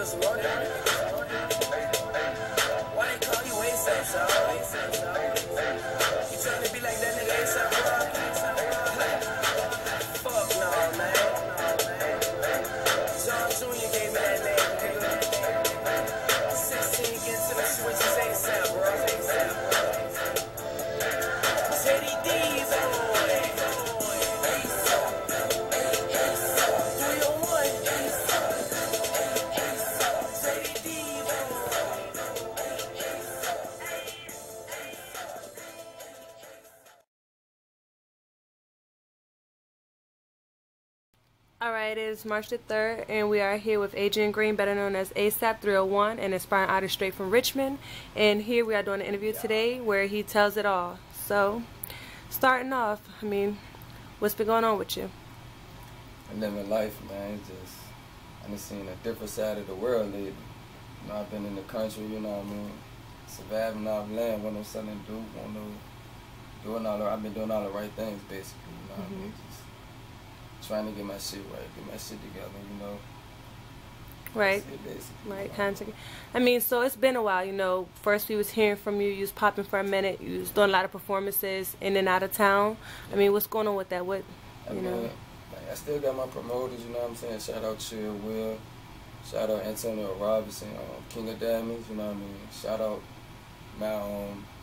niggas loaded. Why they call you ASAP, so? You trying to be like that nigga ASAP, fuck no, man. John Jr. gave me that name, nigga. 16 gets to the switches ASAP, bro. Teddy D's on. Alright, it is March the 3rd, and we are here with Adrian Green, better known as ASAP301, an aspiring artist straight from Richmond. And here we are doing an interview today where he tells it all. So, starting off, I mean, what's been going on with you? I'm living life, man. It's just, I done seen a different side of the world lately. You know, I've been in the country, you know what I mean, surviving off land, when I'm selling dope, I've been doing all the right things, basically, you know what I mean? Just trying to get my shit right, get my shit together, you know. Right, right, kind of. I mean, so it's been a while, you know. First we was hearing from you, you was popping for a minute, you was doing a lot of performances in and out of town. I mean, what's going on with that? What, you know? Like, I still got my promoters, you know what I'm saying? Shout out Chill Will, shout out Antonio Robinson, King of Diamonds, you know what I mean? Shout out my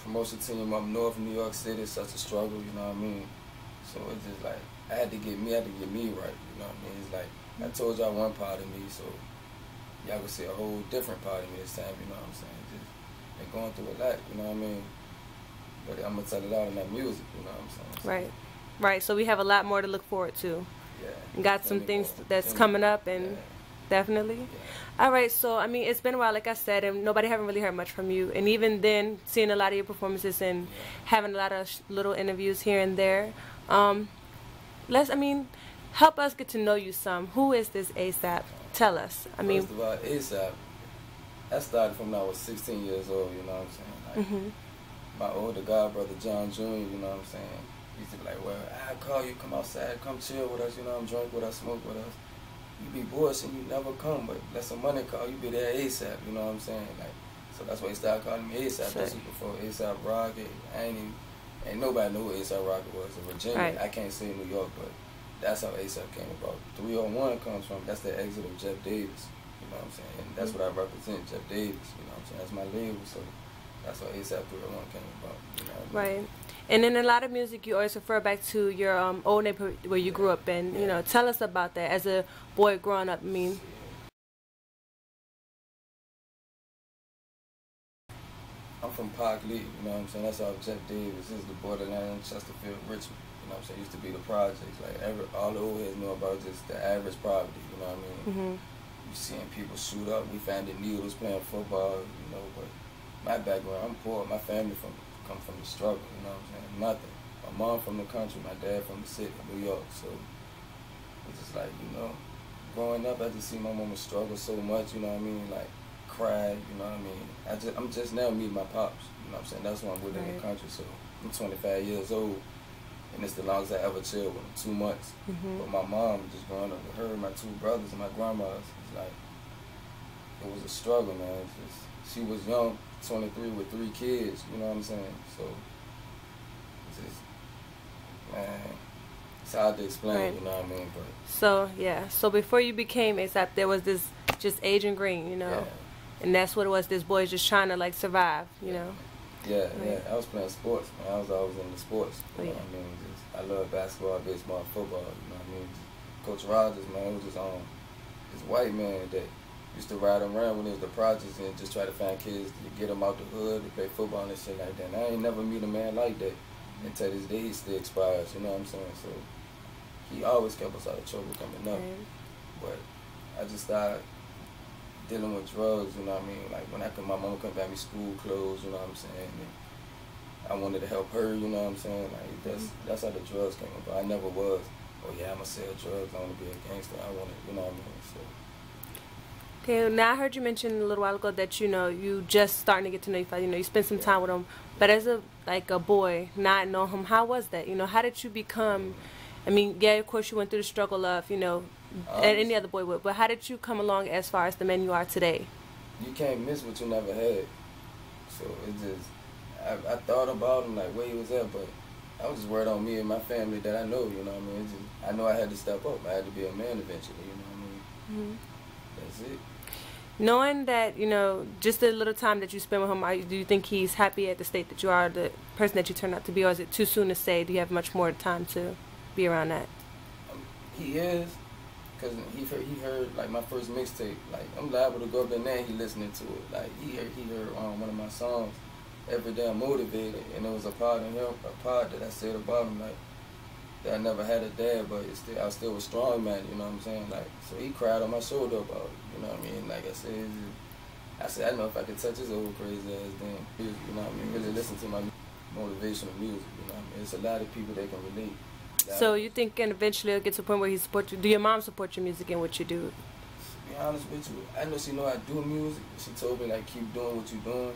promotion team up north in New York City. It's such a struggle, you know what I mean? So it's just like, I had to get me right, you know what I mean? It's like, I told y'all one part of me, so y'all could see a whole different part of me this time, you know what I'm saying? Just been going through a lot, you know what I mean? But I'm going to tell it all in that music, you know what I'm saying? So, right, right. So we have a lot more to look forward to. Yeah. Got some things that's coming up, and definitely. Yeah. All right, so, I mean, it's been a while, like I said, and nobody haven't really heard much from you. And even then, seeing a lot of your performances and having a lot of little interviews here and there, help us get to know you some. Who is this ASAP? Tell us. I mean, first of all, ASAP, I started from when I was 16 years old, you know what I'm saying? Like, my older god brother, John Jr., you know what I'm saying? He used to be like, well, I call you, come outside, come chill with us, you know, drink with us, smoke with us. You be bullshitting, you never come, but let some money call, you be there ASAP, you know what I'm saying? Like, so that's why he started calling me ASAP. This was before ASAP Rocket. Ain't nobody knew who ASAP Rocket was in Virginia. Right. I can't say New York, but that's how ASAP came about. 301 comes from, that's the exit of Jeffdavis, you know what I'm saying? And that's what I represent, Jeffdavis, you know what I'm saying? That's my label, so that's how ASAP 301 came about, you know what I mean? Right. And in a lot of music, you always refer back to your old neighborhood where you grew up in. You know, tell us about that as a boy growing up. I mean, I'm from Park Lee, you know what I'm saying? That's how Jeffdavis. This is the borderline, Chesterfield, Richmond. You know what I'm saying? Used to be the projects. Like all the old heads know about just the average poverty. You know what I mean? You seeing people shoot up. We finding needles playing football. You know, but my background, I'm poor. My family come from the struggle. You know what I'm saying? Nothing. My mom from the country. My dad from the city, New York. So it's just like, you know, growing up, I just see my mama struggle so much. You know what I mean? Like cry. You know what I mean? I'm just now meeting my pops. You know what I'm saying? That's why I'm within the country. So I'm 25 years old. And it's the longest I ever chilled with them, 2 months. But my mom, just growing up with her, my 2 brothers, and my grandmas, it's like, it was a struggle, man. It's just, she was young, 23 with 3 kids, you know what I'm saying? So, it's just, man, it's hard to explain, you know what I mean? But so, yeah. So before you became ASAP, there was this just Adrian Green, you know? And that's what it was, this boy just trying to, like, survive, you know? Yeah, I was playing sports, man. I was always into sports. You know what I mean? I love basketball, baseball, football. You know what I mean? Coach Rogers, man, it was just this white man that used to ride around when it was the projects and just try to find kids to get them out the hood to play football and shit like that. And I ain't never meet a man like that. And to this day, he still expires. You know what I'm saying? So he always kept us out of trouble coming up. But I just started dealing with drugs, you know what I mean? Like when my mama couldn't buy me school clothes, you know what I'm saying? And I wanted to help her, you know what I'm saying? Like that's how the drugs came about. I never was, oh yeah, I'ma sell drugs, I wanna be a gangster, I wanna, you know what I mean? So. Okay, now I heard you mention a little while ago that, you know, you just starting to get to know your father, you know, you spent some time with him. But as a boy, not know him, how was that? You know, how did you become, I mean, yeah, of course you went through the struggle of, you know, And any other boy would. But how did you come along as far as the man you are today? You can't miss what you never had. So it just, I thought about him, like where he was at, but I was just worried on me and my family that I know, you know what I mean? It just, I know I had to step up. I had to be a man eventually, you know what I mean? That's it. Knowing that, you know, just the little time that you spend with him, do you think he's happy at the state that you are, the person that you turned out to be, or is it too soon to say? Do you have much more time to be around that? He is, because he heard like my first mixtape. Like I'm liable to go up there now and he listening to it. Like he heard one of my songs, Every Day I'm Motivated, and it was a part in him, a part that I said about him, like that I never had a dad, but I still was strong, man. You know what I'm saying? Like, so he cried on my shoulder about it. You know what I mean? Like I said, I know if I could touch his old crazy ass, then you know what I mean? Really listen to my motivational music. You know what I mean? It's a lot of people that can relate. So you think eventually it'll get to a point where he supports you? Do your mom support your music and what you do? To be honest with you, I know she know I do music. She told me like keep doing what you're doing,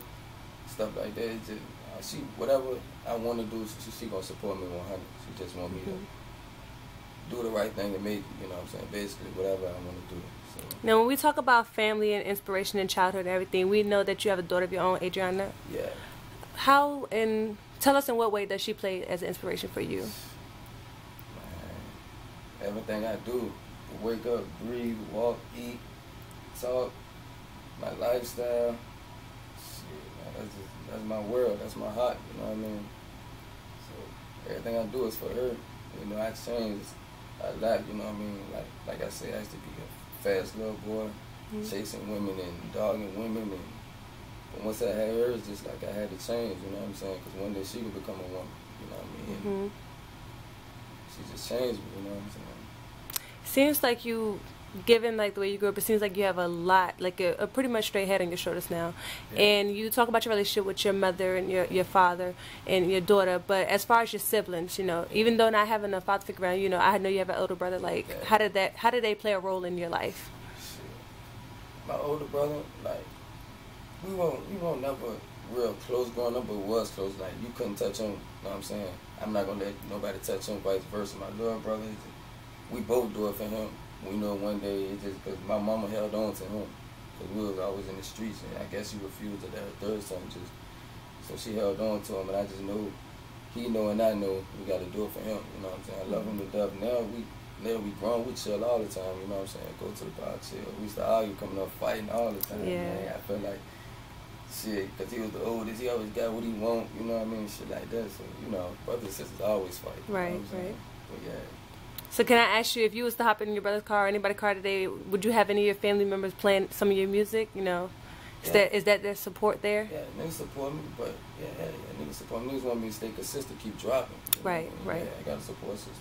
stuff like that. It's just, she whatever I want to do, she gonna support me 100. She just want me to do the right thing and make it. You know what I'm saying? Basically, whatever I want to do. So. Now, when we talk about family and inspiration and childhood and everything, we know that you have a daughter of your own, Adriana. Yeah. How and tell us in what way does she play as an inspiration for you? Everything I do, wake up, breathe, walk, eat, talk, my lifestyle, shit, man, that's my world, that's my heart, you know what I mean? So everything I do is for her. You know, I changed a lot, you know what I mean? Like I said, I used to be a fast little boy, chasing women and dogging women, but once I had her, it's just like I had to change, you know what I'm saying? Because one day she could become a woman, you know what I mean? She just changed me, you know what I'm saying? Seems like you, given like the way you grew up, it seems like you have a lot, like a pretty much straight head on your shoulders now. Yeah. And you talk about your relationship with your mother and your father and your daughter, but as far as your siblings, you know, even though not having a father figure around, you know, I know you have an older brother. Like, how did they play a role in your life? Shit. My older brother, like, we won't never real close growing up, but was close. Like, you couldn't touch him. You know what I'm saying? I'm not gonna let nobody touch him. Vice versa. My little brother, we both do it for him. We know one day it's just because my mama held on to him, because we was always in the streets, and I guess she refused to let her third son just. So she held on to him, and I just know he know and I know we got to do it for him. You know what I'm saying? I love him to death. Now we grown, we chill all the time. You know what I'm saying? Go to the bar, chill. We used to argue, coming up fighting all the time. Yeah. Man. I feel like shit, because he was the oldest, he always got what he want. You know what I mean? Shit like that. So you know, brothers and sisters always fight. Right, you know what I'm right. But yeah. So can I ask you, if you was to hop in your brother's car or anybody's car today, would you have any of your family members playing some of your music? You know, is that their support there? Yeah, niggas support me, but yeah, niggas support me. Niggas want me to stay consistent, keep dropping. Right, right. Yeah, I got a support system.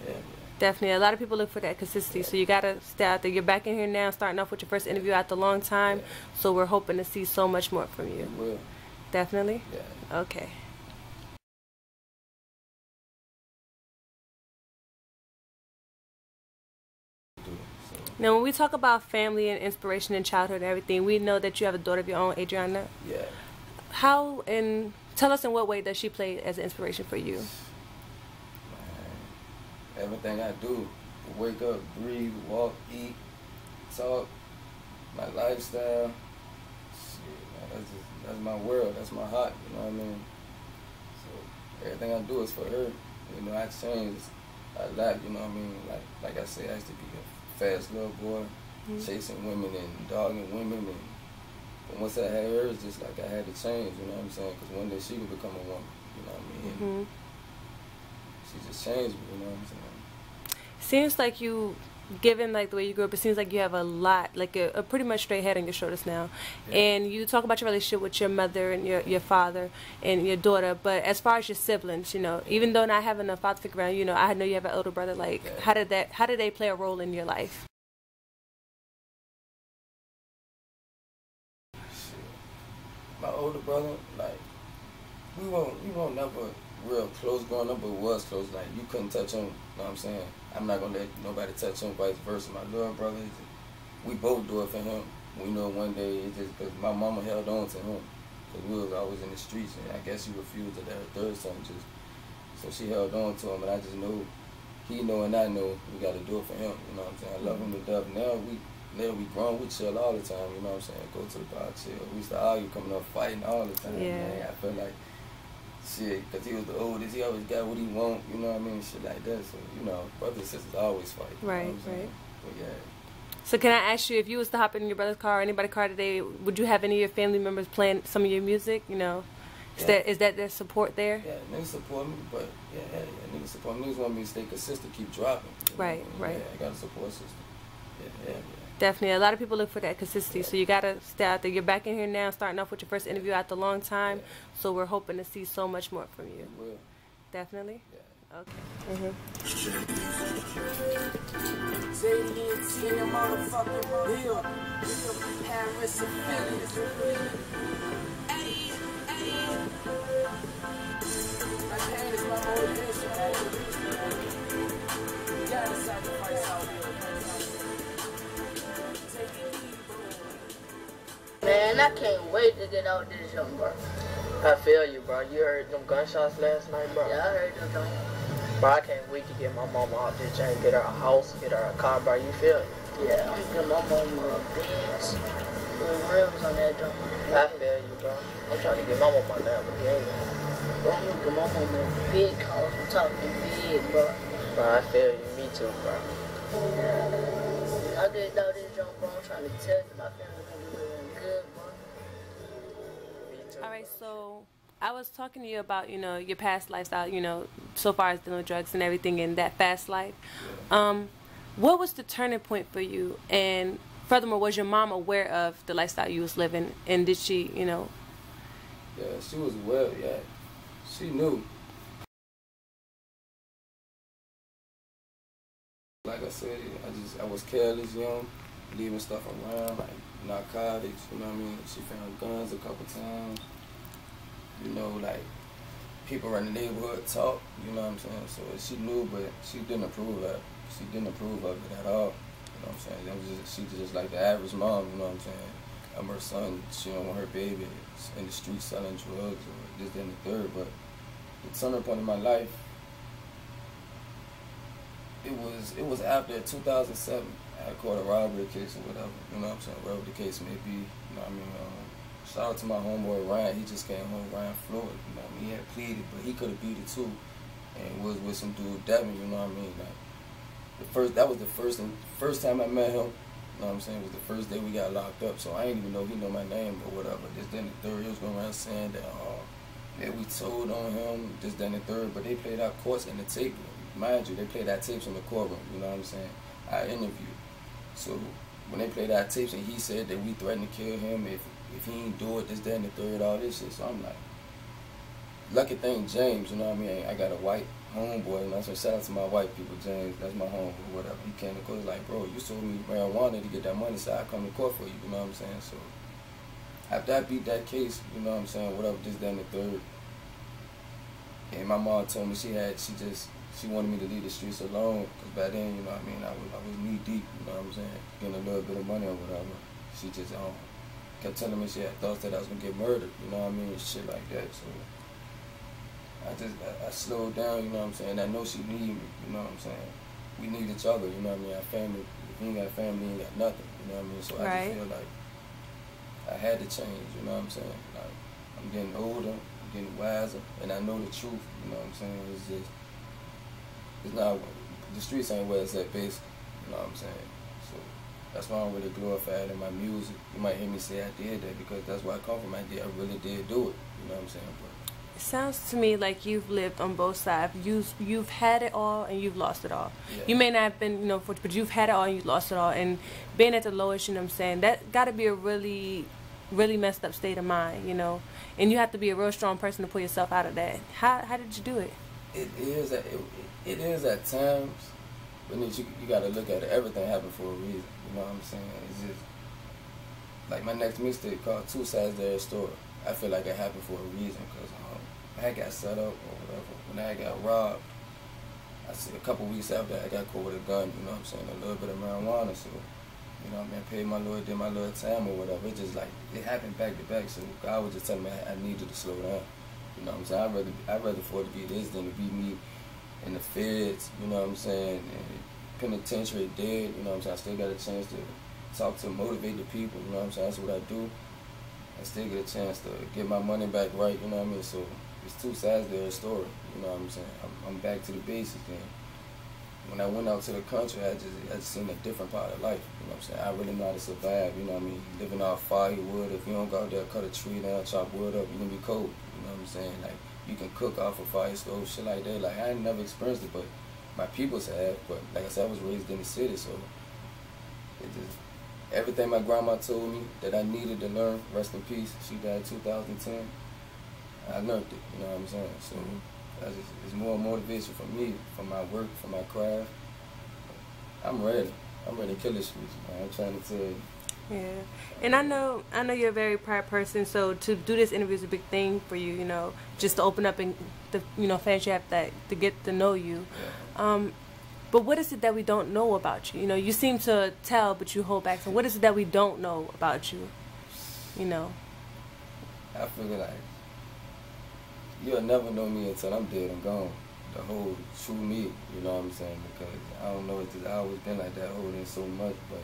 Yeah. Definitely. A lot of people look for that consistency, so you got to stay out there. You're back in here now, starting off with your first interview after a long time, so we're hoping to see so much more from you. We will. Definitely? Yeah. Okay. Now, when we talk about family and inspiration and childhood and everything, we know that you have a daughter of your own, Adriana. Yeah. How and tell us in what way does she play as an inspiration for you? Man, everything I do, wake up, breathe, walk, eat, talk, my lifestyle, shit, man, that's my world, that's my heart, you know what I mean? So everything I do is for her. You know, I changed a lot, you know what I mean? Like I said, I used to be a fast little boy, chasing women and dogging women, but once I had her, it's just like I had to change, you know what I'm saying? Because one day she could become a woman, you know what I mean? She just changed me, you know what I'm saying? Seems like you, given like the way you grew up, it seems like you have a lot, like a pretty much straight head on your shoulders now. Yeah. And you talk about your relationship with your mother and your father and your daughter, but as far as your siblings, you know, even though not having a father figure around, you know, I know you have an older brother. Like, how did they play a role in your life? My older brother, like, we won't never real close growing up, but was close. Like, you couldn't touch him, you know what I'm saying? I'm not gonna let nobody touch him, vice versa. My little brother, we both do it for him. We know one day it's just because my mama held on to him, because we was always in the streets, and I guess she refused to let her third son just. So she held on to him, and I just know he know and I know we got to do it for him. You know what I'm saying? I love him to death. Now we grown, we chill all the time. You know what I'm saying? Go to the bar, chill. We used to argue, coming up fighting all the time. Yeah. Man. I feel like shit, cause he was the oldest. He always got what he want. You know what I mean? Shit like that. So you know, brothers and sisters always fight. Right, you know what I'm right. But yeah. So can I ask you, if you was to hop in your brother's car or anybody's car today, would you have any of your family members playing some of your music? You know, is that their support there? Yeah, niggas support me, but yeah, niggas support me. Niggas want me to stay consistent, keep dropping. Right, right. Yeah, I got a support system. Yeah. Definitely. A lot of people look for that consistency, so you got to stay out there. You're back in here now, starting off with your first interview after a long time, so we're hoping to see so much more from you. We will. Definitely? Yeah. Okay. JDNT in the motherfucking bill. Paris affiliates. My pain is my motivation. You gotta sacrifice out here. Man, I can't wait to get out this young, bro. I feel you, bro. You heard them gunshots last night, bro? Yeah, I heard them joints. Bro, I can't wait to get my mama out this chain, get her a house, get her a car, bro. You feel it? Yeah, I'm gonna get my mama a Benz with rims on that joint. I feel you, bro. I'm trying to get my mama a Lamborghini. Bro, I'm gonna get my mama a big house. I'm talking big, bro. Bro, I feel you. Me too, bro. I get out this joint, bro. I'm trying to tell you my family gonna be doing good, bro. Me too. All right, so I was talking to you about, you know, your past lifestyle, you know, so far as dealing with drugs and everything in that fast life. What was the turning point for you? And furthermore, was your mom aware of the lifestyle you was living? And did she, you know? Yeah, she was aware, yeah. She knew. Like I said, I was careless, young, leaving stuff around, like narcotics, you know what I mean? She found guns a couple times. You know, like, people around the neighborhood talk, you know what I'm saying? So she knew, but she didn't approve of it. She didn't approve of it at all, you know what I'm saying? She just like the average mom, you know what I'm saying? I'm her son, she don't want her baby in the street selling drugs or this, that, and the third. But the turning point in my life, it was after 2007. I caught a robbery case or whatever, you know what I'm saying? Whatever the case may be, you know what I mean? Shout out to my homeboy Ryan. He just came home, Ryan Floyd. You know what I mean? He had pleaded, but he could have beat it too, and was with some dude Devin. You know what I mean? Like that was the first time I met him. You know what I'm saying? It was the first day we got locked up, so I didn't even know he know my name or whatever. This, then the third, he was going around saying that that we told on him. This, then the third, but they played our courts in the tape room. Mind you, they played our tapes in the courtroom. You know what I'm saying? Our interview. So when they played our tapes, and he said that we threatened to kill him if he ain't do it, this, that, and the third, all this shit. So I'm like, lucky thing, James, you know what I mean? I got a white homeboy, you know, so shout out to my white people, James, that's my homeboy, whatever. He came to court, like, bro, you sold me marijuana to get that money, so I come to court for you, you know what I'm saying? So after I beat that case, you know what I'm saying, whatever, this, that, and the third, and my mom told me she wanted me to leave the streets alone, because back then, you know what I mean, I was knee deep, you know what I'm saying, getting a little bit of money or whatever. She just kept telling me she had thoughts that I was going to get murdered, you know what I mean, shit like that. So I slowed down, you know what I'm saying. I know she need me, you know what I'm saying. We need each other, you know what I mean. Our family, if you ain't got family, you ain't got nothing, you know what I mean. So I just feel like I had to change, you know what I'm saying. Like, I'm getting older, I'm getting wiser, and I know the truth, you know what I'm saying. It's not, the streets ain't where it's at, basically, you know what I'm saying. So that's why I don't really glorify it in my music. You might hear me say I did that because that's where I come from. I really did do it, you know what I'm saying. But it sounds to me like you've lived on both sides. You've had it all and you've lost it all. Yeah. You may not have been, you know, but you've had it all and you've lost it all. And being at the lowest, you know what I'm saying, that got to be a really, really messed up state of mind, you know. And you have to be a real strong person to pull yourself out of that. How did you do it? It is at times, but then you got to look at it. Everything happened for a reason, you know what I'm saying? It's just, like my next mixtape called 2sides2everystory. I feel like it happened for a reason, because I got set up or whatever. When I got robbed, I said a couple weeks after I got caught with a gun, you know what I'm saying, a little bit of marijuana, so, you know what I mean, I paid my lawyer, did my little time or whatever. It just like, it happened back to back, so God was just telling me I needed to slow down. You know what I'm saying? I'd rather for it to be this than to be me in the feds, you know what I'm saying, and penitentiary dead, you know what I'm saying, I still got a chance to talk to motivate the people, you know what I'm saying, that's what I do. I still get a chance to get my money back right, you know what I mean, so it's two sides to every story, you know what I'm saying. I'm back to the basics, and when I went out to the country, I just seen a different part of life, you know what I'm saying. I really know how to survive, you know what I mean, living off firewood. If you don't go out there, cut a tree down, chop wood up, you're gonna be cold, you know what I'm saying. Like, you can cook off a fire stove, shit like that. Like, I ain't never experienced it, but my peoples have. But like I said, I was raised in the city, so it just, everything my grandma told me that I needed to learn, rest in peace, she died in 2010, I learned it, you know what I'm saying. So it's more motivation for me, for my work, for my craft. I'm ready to kill the streets, man. I'm trying to tell you. Yeah, and I know you're a very proud person. So to do this interview is a big thing for you, you know, just to open up and the fans you have that to get to know you. Yeah. But what is it that we don't know about you? You know, you seem to tell, but you hold back. So what is it that we don't know about you? You know. I figure like you'll never know me until I'm dead and gone. The whole true me, you know what I'm saying? Because I don't know, it's just, I always been like that, holding so much. But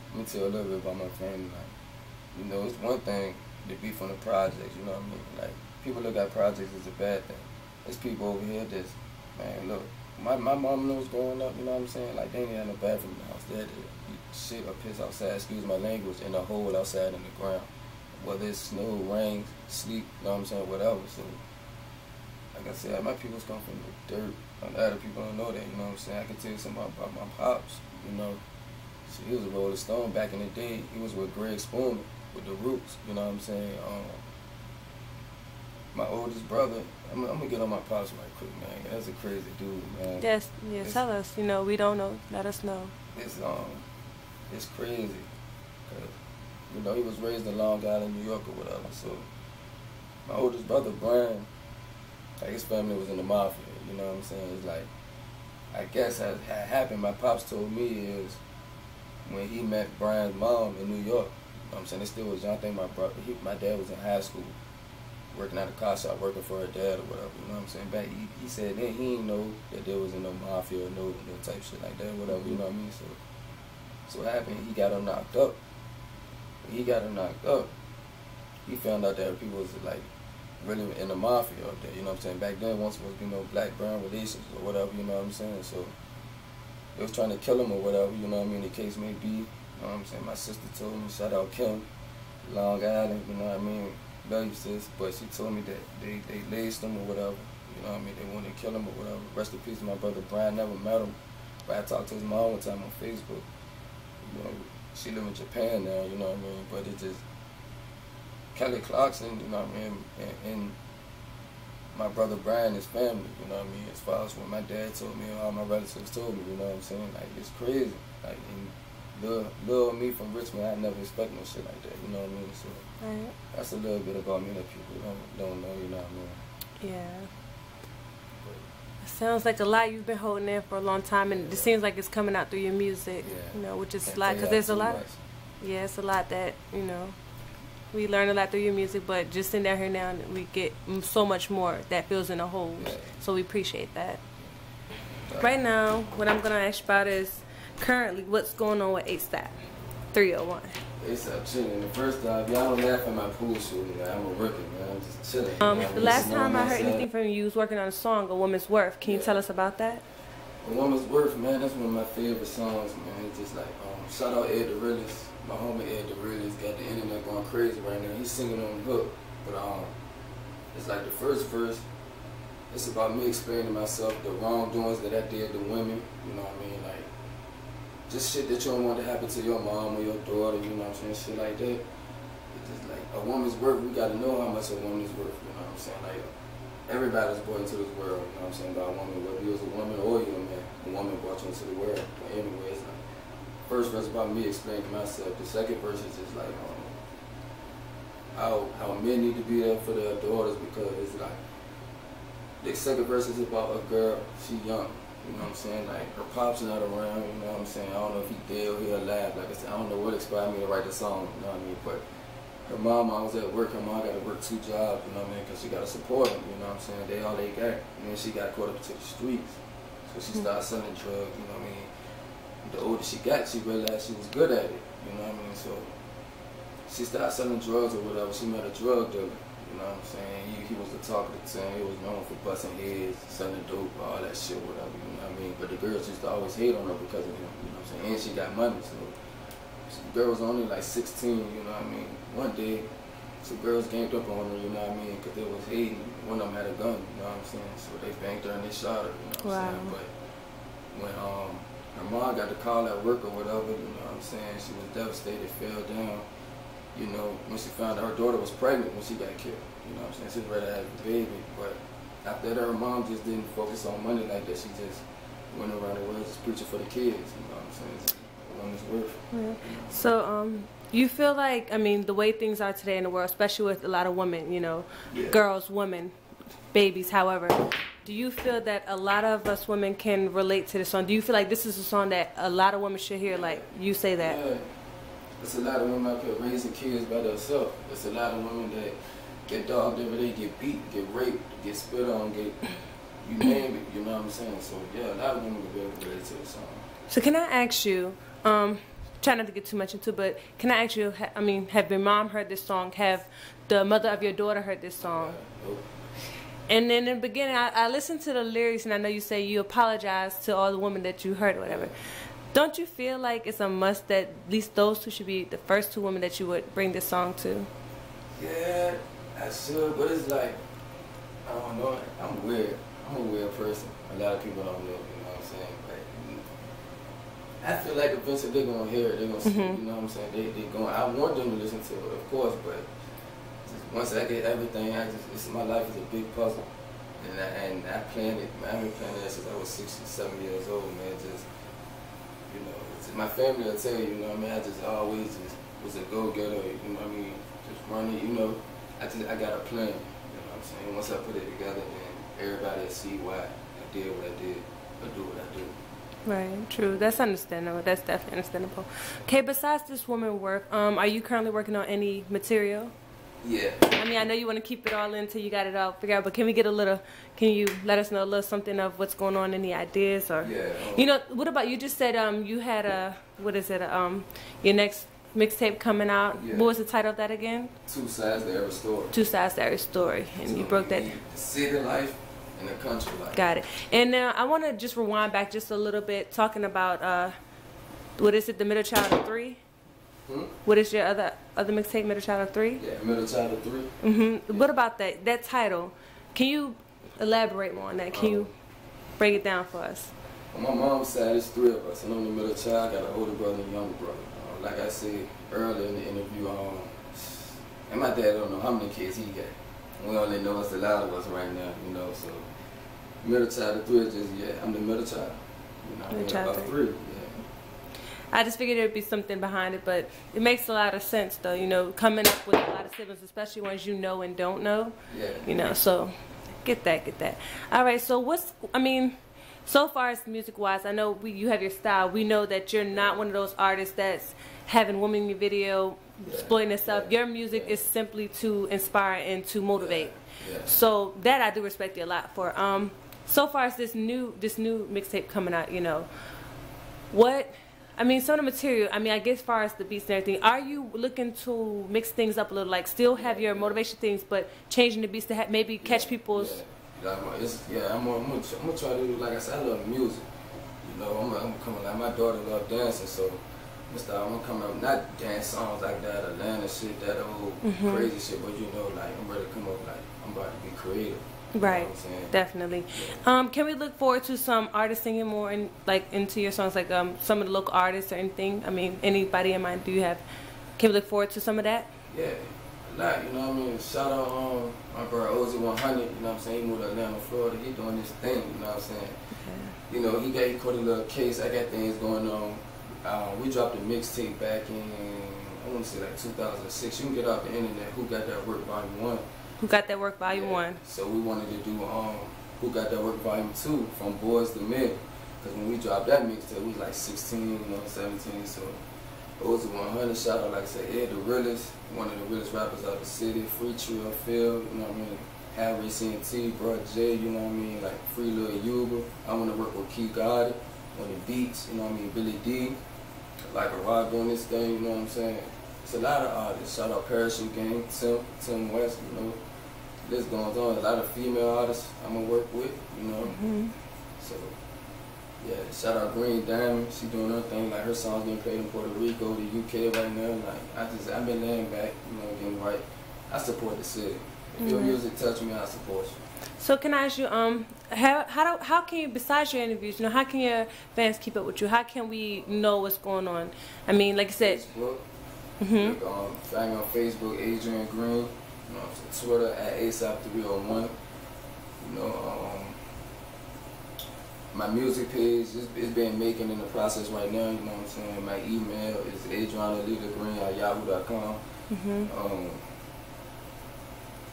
let me tell you a little bit about my family. Like, you know, it's one thing to be from the projects, you know what I mean? Like, people look at projects as a bad thing. There's people over here that's, man, look, my mom knows growing up, you know what I'm saying? Like, they ain't had no bathroom in the house. They had to eat shit or piss outside, excuse my language, in a hole outside in the ground. Whether it's snow, rain, sleep, you know what I'm saying, whatever. So, like I said, my people's come from the dirt. A lot of people don't know that, you know what I'm saying? I can tell you something about my pops, you know. So he was a Rolling Stone back in the day. He was with Greg Spoon, with the Roots, you know what I'm saying? My oldest brother, I'm gonna get on my pops right quick, man. That's a crazy dude, man. Yes, yeah, tell us. You know, we don't know. Let us know. It's crazy. 'Cause, you know, he was raised in Long Island, New York, or whatever. So my oldest brother, Brian, like, his family was in the mafia, you know what I'm saying? It's like, I guess what had happened, my pops told me, is when he met Brian's mom in New York, you know what I'm saying, they still was young. I think my dad was in high school, working at a car shop, working for her dad or whatever, you know what I'm saying? Back, he said then he didn't know that there was no mafia or no type shit like that, whatever, you know what I mean? So what happened, he got him knocked up. When he got him knocked up, he found out that people was like, really in the mafia up there, you know what I'm saying? Back then, once was, you know, black-brown relations or whatever, you know what I'm saying? So they was trying to kill him or whatever, you know what I mean, the case may be, you know what I'm saying? My sister told me, shout out Kim, Long Island, you know what I mean? Love you, sis, but she told me that they laced him or whatever, you know what I mean? They wanted to kill him or whatever. Rest in peace to my brother Brian, never met him, but I talked to his mom one time on Facebook. You know, she live in Japan now, you know what I mean? But it just, Kelly Clarkson, you know what I mean, and my brother Brian, his family, you know what I mean, as far as what my dad told me and all my relatives told me, you know what I'm saying, like, it's crazy. Like, and little me from Richmond, I never expect no shit like that, you know what I mean, so that's a little bit about me that people don't know, you know what I mean. Yeah. It sounds like a lot you've been holding in for a long time, and it seems like it's coming out through your music, you know, which is a lot, because there's a lot, it's a lot that, you know, we learn a lot through your music, but just sitting down here now, we get so much more that fills in a hole. So we appreciate that. Right now, what I'm going to ask you about is currently what's going on with ASAP301. ASAP chilling. The first time, y'all don't laugh at my pool shooting, man. I'm a rookie, man. I'm just chilling. The last time I heard anything from you, you was working on a song, A Woman's Worth. Can you tell us about that? A Woman's Worth, man, that's one of my favorite songs, man. It's just like, shout out Ed the Realist. My homie Ed the Realist got the internet going crazy right now. He's singing on the hook, but it's like the first verse, it's about me explaining to myself the wrongdoings that I did to women, you know what I mean, like, just shit that you don't want to happen to your mom or your daughter, you know what I'm saying, shit like that. It's just like, a woman's worth, we gotta know how much a woman's worth, you know what I'm saying, like, everybody's born into this world, you know what I'm saying, by a woman, whether you was a woman or you a man, a woman brought you into the world, but anyway, it's like, first verse about me explaining myself. The second verse is just like how men need to be there for their daughters, because it's like the second verse is about a girl, she young, you know what I'm saying, like her pop's not around, you know what I'm saying, I don't know if he dead or he alive, like I said, I don't know what inspired me to write the song, you know what I mean, but her mom, I was at work, her mom got to work 2 jobs, you know what I mean, because she got to support him, you know what I'm saying, they all they got, and then she got caught up to the streets. So she started selling drugs, you know what I mean? The older she got, she realized she was good at it, you know what I mean? So she started selling drugs or whatever. She met a drug dealer, you know what I'm saying? He was the talk of the town. He was known for busting heads, selling dope, all that shit, whatever, you know what I mean? But the girls used to always hate on her because of him, you know what I'm saying? And she got money, so the girl was only like 16, you know what I mean? One day, some girls ganged up on her, you know what I mean? Because they was hating. One of them had a gun, you know what I'm saying? So they banged her and they shot her, you know what I'm saying? But when her mom got the call at work or whatever, you know what I'm saying? She was devastated, fell down. You know, when she found out her daughter was pregnant when she got killed, you know what I'm saying? She was ready to have a baby, but after that, her mom just didn't focus on money like that. She just went around the world just preaching for the kids, you know what I'm saying? Just woman's worth. Yeah. You know? So, you feel like, I mean, the way things are today in the world, especially with a lot of women, you know, girls, women, babies, however, do you feel that a lot of us women can relate to this song? Do you feel like this is a song that a lot of women should hear, like you say that? Yeah. There's a lot of women out here raising kids by themselves. There's a lot of women that get dogged every day, get beat, get raped, get spit on, get, you name it, you know what I'm saying? So, yeah, a lot of women will be able to relate to this song. So can I ask you, try not to get too much into it, but can I ask you, I mean, have your mom heard this song? Have the mother of your daughter heard this song? Nope. And then in the beginning, I listened to the lyrics, and I know you say you apologize to all the women that you heard or whatever. Don't you feel like it's a must that at least those two should be the first two women that you would bring this song to? Yeah, I should, but it's like, I don't know, I'm weird. I'm a weird person. A lot of people don't know, you know what I'm saying? But I feel like eventually they're going to hear it, they're going to see it, you know what I'm saying? They're going, I want them to listen to it, of course, but once I get everything, my life is a big puzzle. And I planned it, I've been planning it since I was 67 years old, man. Just, you know, my family will tell you, you know what I mean? I just always just was a go-getter, you know what I mean? Just running, you know, I got a plan, you know what I'm saying? Once I put it together, then everybody will see why I did what I did, or do what I do. Right, true. That's understandable. That's definitely understandable. Okay, besides this woman work, are you currently working on any material? Yeah. I mean, I know you want to keep it all in until you got it all figured out, but can we get a little, can you let us know a little something of what's going on, any ideas? Or, yeah. You know, what about, you just said you had a, what is it, your next mixtape coming out. Yeah. What was the title of that again? 2 sides to every story. 2 sides to every story. And so you broke that. The city life and the country life. Got it. And now I want to just rewind back just a little bit, talking about, what is it, the Middle Child of 3? What is your other mixtape, Middle Child of 3? Yeah, Middle Child of 3. Yeah. What about that title? Can you elaborate more on that? Can you break it down for us? On my mom's side, it's 3 of us, and I'm the middle child. I got an older brother and a younger brother. Like I said earlier in the interview, and my dad don't know how many kids he got. We only know it's a lot of us right now, you know. So middle child of 3 is just, yeah, I'm the middle child. You know, of 3. I just figured there'd be something behind it, but it makes a lot of sense, though, you know, coming up with a lot of siblings, especially ones you know and don't know. Yeah. You know, so get that. All right, so so far as music-wise, I know you have your style. We know that you're not one of those artists that's having women in your video, exploiting itself. Your music is simply to inspire and to motivate. So that I do respect you a lot for. So far as this new mixtape coming out, you know, some of the material, I guess as far as the beats and everything, are you looking to mix things up a little, like still have your motivation things, but changing the beats to maybe catch people's... I'm gonna try to do, like I said, I love music. You know, I'm coming, like my daughter loves dancing, so I'm gonna come up, not dance songs like that, Atlanta shit, that old crazy shit, but you know, like, I'm ready to come up, like, I'm about to be creative. Right, you know what I'm saying? Definitely. Yeah. Can we look forward to some artists singing more into your songs, like some of the local artists or anything? Anybody in mind? Can we look forward to some of that? Yeah, a lot. You know what I mean? Shout out my brother Ozzy 100. You know what I'm saying? He moved to Atlanta, Florida. He doing this thing. You know what I'm saying? Okay. You know, he caught a little case. I got things going on. We dropped a mixtape back in, I want to say like 2006. You can get off the internet. Who Got That Work Volume 1. Who Got That Work Volume 1. So we wanted to do Who Got That Work Volume 2, From Boys to Men. Because when we dropped that mixtape, we was like 16, you know, 17. So Ozzy 100, shout out, like I said, Ed the realest, one of the realest rappers out of the city, Free Trill, Phil, you know what I mean? have AT&T, Bro J, you know what I mean, like Free Lil Yuba. I want to work with Key Gotti on the beats, you know what I mean, Billy D, like a rock on this thing, you know what I'm saying. It's a lot of artists. Shout out Parachute Gang, Tim West, you know. This goes on. A lot of female artists I'm gonna work with, you know. So yeah, shout out Green Diamond. She doing her thing. Like her songs getting played in Puerto Rico, the UK right now. Like I've been laying back, you know, getting right. I support the city. If your music touch me, I support you. So can I ask you, how can you, besides your interviews, you know, how can your fans keep up with you? How can we know what's going on? I mean, like you said. Facebook. Find me on Facebook, Adrian Green. You know, Twitter at ASAP301. You know, my music page is being making in the process right now. You know what I'm saying? My email is adrianleegreen@yahoo.com.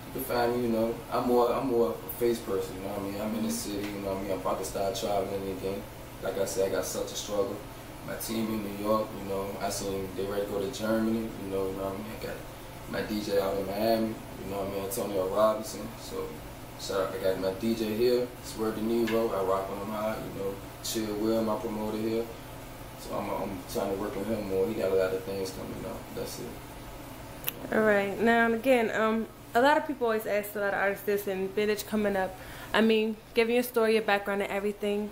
You can find me, you know, I'm more a face person, you know what I mean? I'm in the city, you know what I mean? I'm about to start traveling again. Like I said, I got such a struggle. My team in New York, you know, I seen they ready to go to Germany, you know what I mean? I got my DJ out in Miami, you know what I mean? Antonio Robinson. So shout out, I got my DJ here, Swerve De Niro, I rock with him hard, you know. Chill Will, my promoter here. So I'm trying to work with him more. He got a lot of things coming up. That's it. All right. Now again, a lot of people always ask a lot of artists this, and vintage coming up. I mean, giving your story, your background, and everything.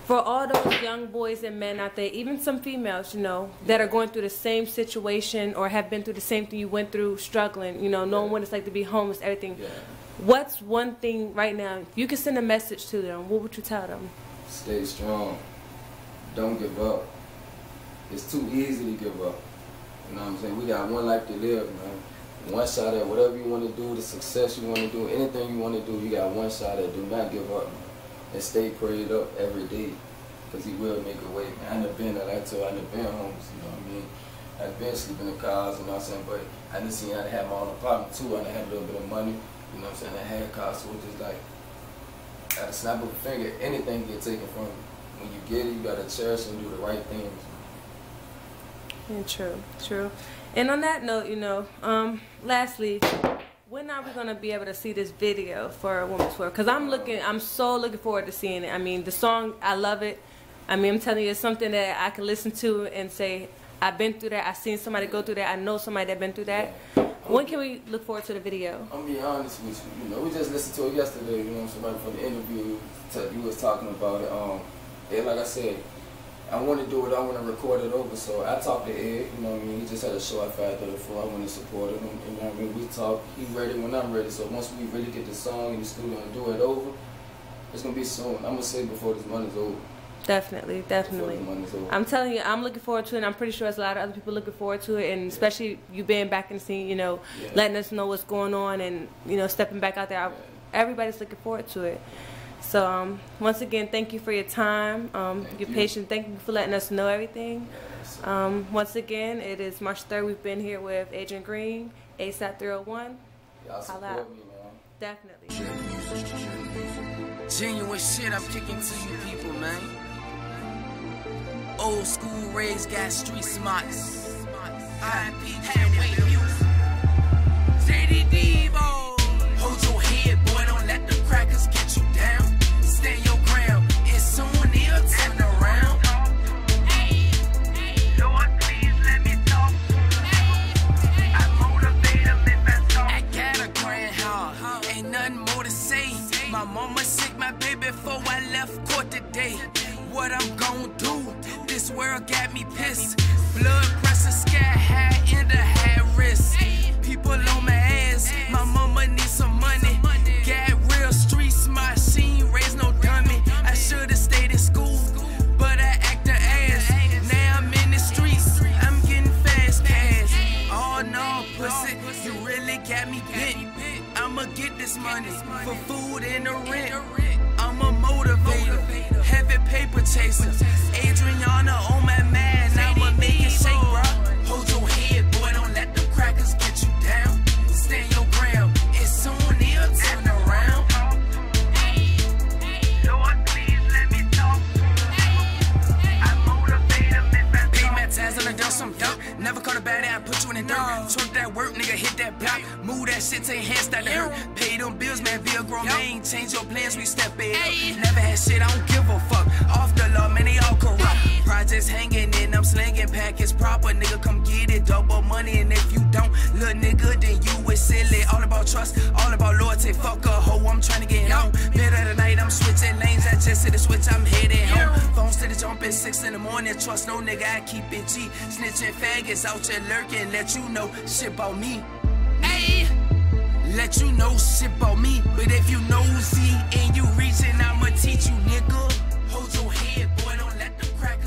For all those young boys and men out there, even some females, you know, that are going through the same situation or have been through the same thing you went through, struggling, you know, knowing what it's like to be homeless, everything. What's one thing right now, if you could send a message to them, what would you tell them? Stay strong. Don't give up. It's too easy to give up. You know what I'm saying? We got one life to live, man. One shot at whatever you want to do, the success you want to do, anything you want to do, you got one shot at. Do not give up, man. And stay prayed up every day, because he will make a way, man. I never been like that too. I never been homeless, you know what I mean? I've been sleeping in cars, you know what I'm saying? But I didn't see how to have my own apartment too. I done had a little bit of money, you know what I'm saying? I had cars, so it's just like, at a snap of a finger, anything get taken from you. When you get it, you gotta cherish and do the right things. Yeah, true. And on that note, you know, lastly, when are we gonna be able to see this video for A Woman's World? Because I'm so looking forward to seeing it. I mean, the song, I love it. I mean, I'm telling you, it's something that I can listen to and say, I've been through that. I've seen somebody go through that. I know somebody that's been through that. When can we look forward to the video? I'm gonna be honest with you. You know, we just listened to it yesterday. You know, somebody from the interview, you was talking about it. And like I said, I want to do it. I want to record it over. So I talked to Ed. You know what I mean? He just had a show at 534. I want to support him. You know what I mean? We talk. He ready when I'm ready. So once we really get the song in the studio and do it over, it's gonna be soon. I'm gonna say before this month is over. Definitely. I'm telling you, I'm looking forward to it, and I'm pretty sure there's a lot of other people looking forward to it, and especially you being back in the scene, you know, letting us know what's going on and, you know, stepping back out there. Everybody's looking forward to it. So, once again, thank you for your time, your patience. Thank you for letting us know everything. Once again, it is March 3rd. We've been here with Adrian Green, ASAP301. Y'all support me, man. Definitely. Genuine shit I'm kicking to you people, man. Old school raised, got street smarts. IP, heavyweight music. JD Devo. Hold your head, boy, don't let the crackers get you down. Stand your ground, and soon they'll turn around. Lord, please let me talk. I motivate them if that's all. I got a grand heart, ain't nothing more to say. My mama sick, my baby, before I left court today. What I'm gon' do? This world got me pissed. Blood pressure sky high in the high risk. People on my ass, my mama needs some money. Got real street smart, she ain't raised no dummy. I should've stayed in school, but I act the ass. Now I'm in the streets, I'm getting fast cash. Oh no, pussy, you really got me bit. I'ma get this money for food and the rent. I'm a motivator, heavy paper chaser. Adriana on my mind, I'ma make it shake, bro. Hold your head, boy, don't let the crackers get you down. Stand your ground, and soon they'll turn around. Lord, please let me talk. I motivate them if I pay my tags on the dump, some dump. Never caught a bad I put you in the dirt. Twerk that work, nigga, hit that block. Move that shit till your hands start to hurt. Pay them bills, man, be a grown man. Change your plans, we step it up. Never had shit, I don't give a fuck. Off the law, man, they all corrupt. Projects hanging in, I'm slinging packets proper. Nigga, come get it, double money. And if you don't, little nigga, then you is silly. All about trust, all about loyalty. Fuck a hoe, I'm trying to get home. Better tonight, I'm switching lanes. I just hit the switch, I'm heading home. Phones to the jump at 6 in the morning. Trust no nigga, I keep it G. Snitching faggots out there lurking. Let you know shit about me. Ayy, let you know shit about me. But if you nosy and you reaching, I'ma teach you, nigga. Hold your head, boy, don't let them crack.